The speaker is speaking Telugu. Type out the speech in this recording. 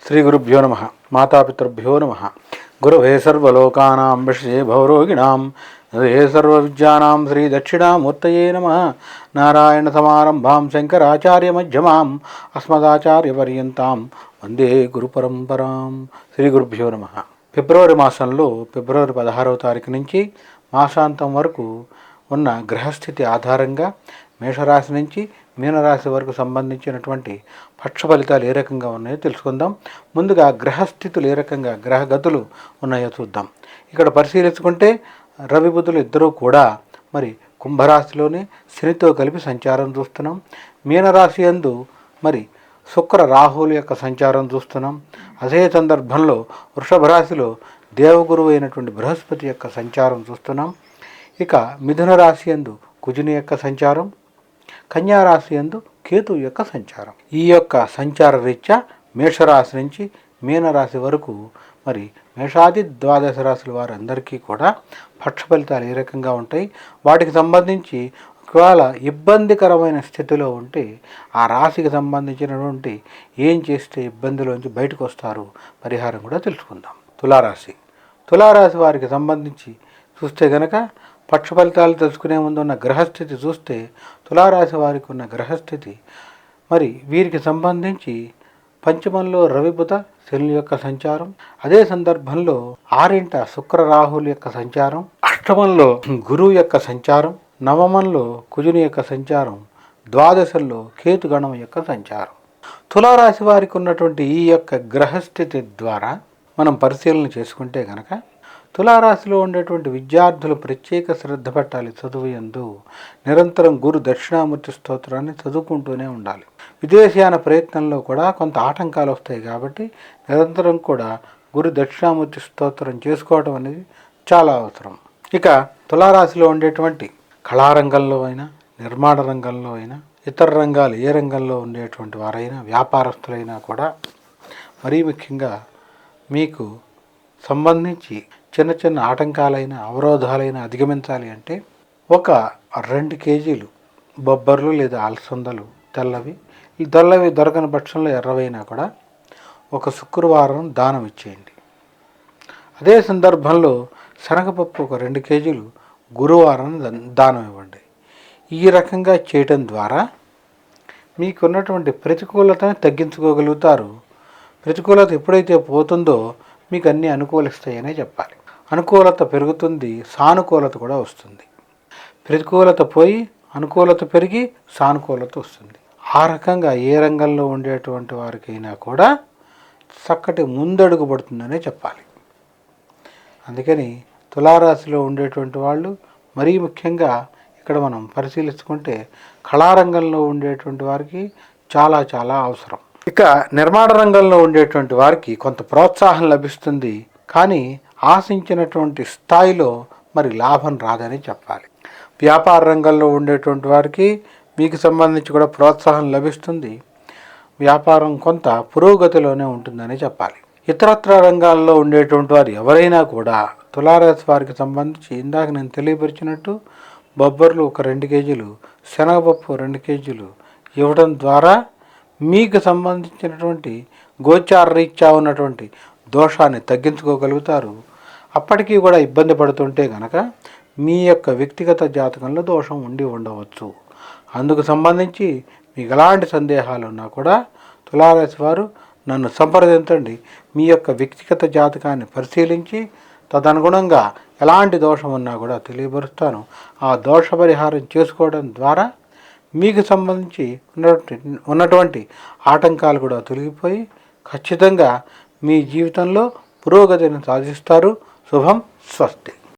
శ్రీ గురుభ్యో నమ. మాతాపితృభ్యో నమ. గురవే సర్వలోకానాం విషయే భవరోగిణాం హృదయే సర్వవిద్యానాం శ్రీ దక్షిణామూర్తయే నమ. నారాయణ సమారంభాం శంకరాచార్య మధ్యమాం అస్మదాచార్యపర్యంతాం వందే గురు పరంపరాం. శ్రీ గురుభ్యో నమ. ఫిబ్రవరి మాసంలో ఫిబ్రవరి 16వ తారీఖు నుంచి మాసాంతం వరకు ఉన్న గ్రహస్థితి ఆధారంగా మేషరాశి నుంచి మీనరాశి వరకు సంబంధించినటువంటి పక్ష ఫలితాలు ఏ రకంగా ఉన్నాయో తెలుసుకుందాం. ముందుగా గ్రహస్థితులు ఏ రకంగా గ్రహగతులు ఉన్నాయో చూద్దాం. ఇక్కడ పరిశీలించుకుంటే రవి బుధులు ఇద్దరూ కూడా మరి కుంభరాశిలోనే శనితో కలిపి సంచారం చూస్తున్నాం. మీనరాశి యందు మరి శుక్ర రాహువుల యొక్క సంచారం చూస్తున్నాం. అదే సందర్భంలో వృషభ రాశిలో దేవగురువు అయినటువంటి బృహస్పతి యొక్క సంచారం చూస్తున్నాం. ఇక మిథున రాశి యందు కుజుని యొక్క సంచారం, కన్యారాశి యందు కేతు యొక్క సంచారం. ఈ యొక్క సంచార రీత్యా మేషరాశి నుంచి మీనరాశి వరకు మరి మేషాది ద్వాదశ రాశుల వారందరికీ కూడా పక్ష ఫలితాలు ఏ రకంగా ఉంటాయి, వాటికి సంబంధించి ఒకవేళ ఇబ్బందికరమైన స్థితిలో ఉంటే ఆ రాశికి సంబంధించినటువంటి ఏం చేస్తే ఇబ్బందిలోంచి బయటకు వస్తారు పరిహారం కూడా తెలుసుకుందాం. తులారాశి వారికి సంబంధించి చూస్తే గనక పక్ష ఫలితాలు తెలుసుకునే ముందు ఉన్న గ్రహస్థితి చూస్తే తులారాశి వారికి ఉన్న గ్రహస్థితి మరి వీరికి సంబంధించి పంచమంలో రవి బుధ శని యొక్క సంచారం, అదే సందర్భంలో ఆరింట శుక్ర రాహుల యొక్క సంచారం, అష్టమంలో గురువు యొక్క సంచారం, నవమంలో కుజుని యొక్క సంచారం, ద్వాదశంలో కేతుగణం యొక్క సంచారం. తులారాశి వారికి ఉన్నటువంటి ఈ యొక్క గ్రహస్థితి ద్వారా మనం పరిశీలన చేసుకుంటే కనుక తులారాశిలో ఉండేటువంటి విద్యార్థులు ప్రత్యేక శ్రద్ధ పెట్టాలి. చదువు యందు నిరంతరం గురు దక్షిణామూర్తి స్తోత్రాన్ని చదువుకుంటూనే ఉండాలి. విదేశీయాన ప్రయత్నంలో కూడా కొంత ఆటంకాలు వస్తాయి కాబట్టి నిరంతరం కూడా గురు దక్షిణామూర్తి స్తోత్రం చేసుకోవడం అనేది చాలా అవసరం. ఇక తులారాశిలో ఉండేటువంటి కళారంగంలో అయినా, నిర్మాణ రంగంలో అయినా, ఇతర రంగాలు ఏ రంగంలో ఉండేటువంటి వారైనా, వ్యాపారస్తులైనా కూడా మరీ ముఖ్యంగా మీకు సంబంధించి చిన్న చిన్న ఆటంకాలైన అవరోధాలైన అధిగమించాలి అంటే ఒక 2 కేజీలు బొబ్బర్లు లేదా అలసందలు తెల్లవి దొరకని పక్షంలో ఎర్రవైనా కూడా ఒక శుక్రవారం దానం ఇచ్చేయండి. అదే సందర్భంలో శనగపప్పు ఒక 2 కేజీలు గురువారం దానం ఇవ్వండి. ఈ రకంగా చేయటం ద్వారా మీకున్నటువంటి ప్రతికూలతను తగ్గించుకోగలుగుతారు. ప్రతికూలత ఎప్పుడైతే పోతుందో మీకు అన్నీ అనుకూలిస్తాయనే చెప్పాలి. అనుకూలత పెరుగుతుంది, సానుకూలత కూడా వస్తుంది. ప్రతికూలత పోయి అనుకూలత పెరిగి సానుకూలత వస్తుంది. ఆ రకంగా ఏ రంగంలో ఉండేటువంటి వారికైనా కూడా చక్కటి ముందడుగు పడుతుందనే చెప్పాలి. అందుకని తులారాశిలో ఉండేటువంటి వాళ్ళు మరీ ముఖ్యంగా ఇక్కడ మనం పరిశీలించుకుంటే కళారంగంలో ఉండేటువంటి వారికి చాలా చాలా అవసరం. ఇక నిర్మాణ రంగంలో ఉండేటువంటి వారికి కొంత ప్రోత్సాహం లభిస్తుంది, కానీ ఆశించినటువంటి స్థాయిలో మరి లాభం రాదని చెప్పాలి. వ్యాపార రంగంలో ఉండేటువంటి వారికి మీకు సంబంధించి కూడా ప్రోత్సాహం లభిస్తుంది. వ్యాపారం కొంత పురోగతిలోనే ఉంటుందని చెప్పాలి. ఇతరత్ర రంగాల్లో ఉండేటువంటి వారు ఎవరైనా కూడా తులారాశి వారికి సంబంధించి ఇందాక నేను తెలియపరిచినట్టు బొబ్బర్లు ఒక 2 కేజీలు, శనగపప్పు 2 కేజీలు ఇవ్వడం ద్వారా మీకు సంబంధించినటువంటి గోచార రీత్యా ఉన్నటువంటి దోషాన్ని తగ్గించుకోగలుగుతారు. అప్పటికీ కూడా ఇబ్బంది పడుతుంటే కనుక మీ యొక్క వ్యక్తిగత జాతకంలో దోషం ఉండి ఉండవచ్చు. అందుకు సంబంధించి మీకు ఎలాంటి సందేహాలు ఉన్నా కూడా తులారాశి వారు నన్ను సంప్రదించండి. మీ యొక్క వ్యక్తిగత జాతకాన్ని పరిశీలించి తదనుగుణంగా ఎలాంటి దోషం ఉన్నా కూడా తెలియపరుస్తాను. ఆ దోష పరిహారం చేసుకోవడం ద్వారా మీకు సంబంధించి ఉన్నటువంటి ఆటంకాలు కూడా తొలగిపోయి ఖచ్చితంగా మీ జీవితంలో పురోగతిని సాధిస్తారు. శుభం. స్వస్తి.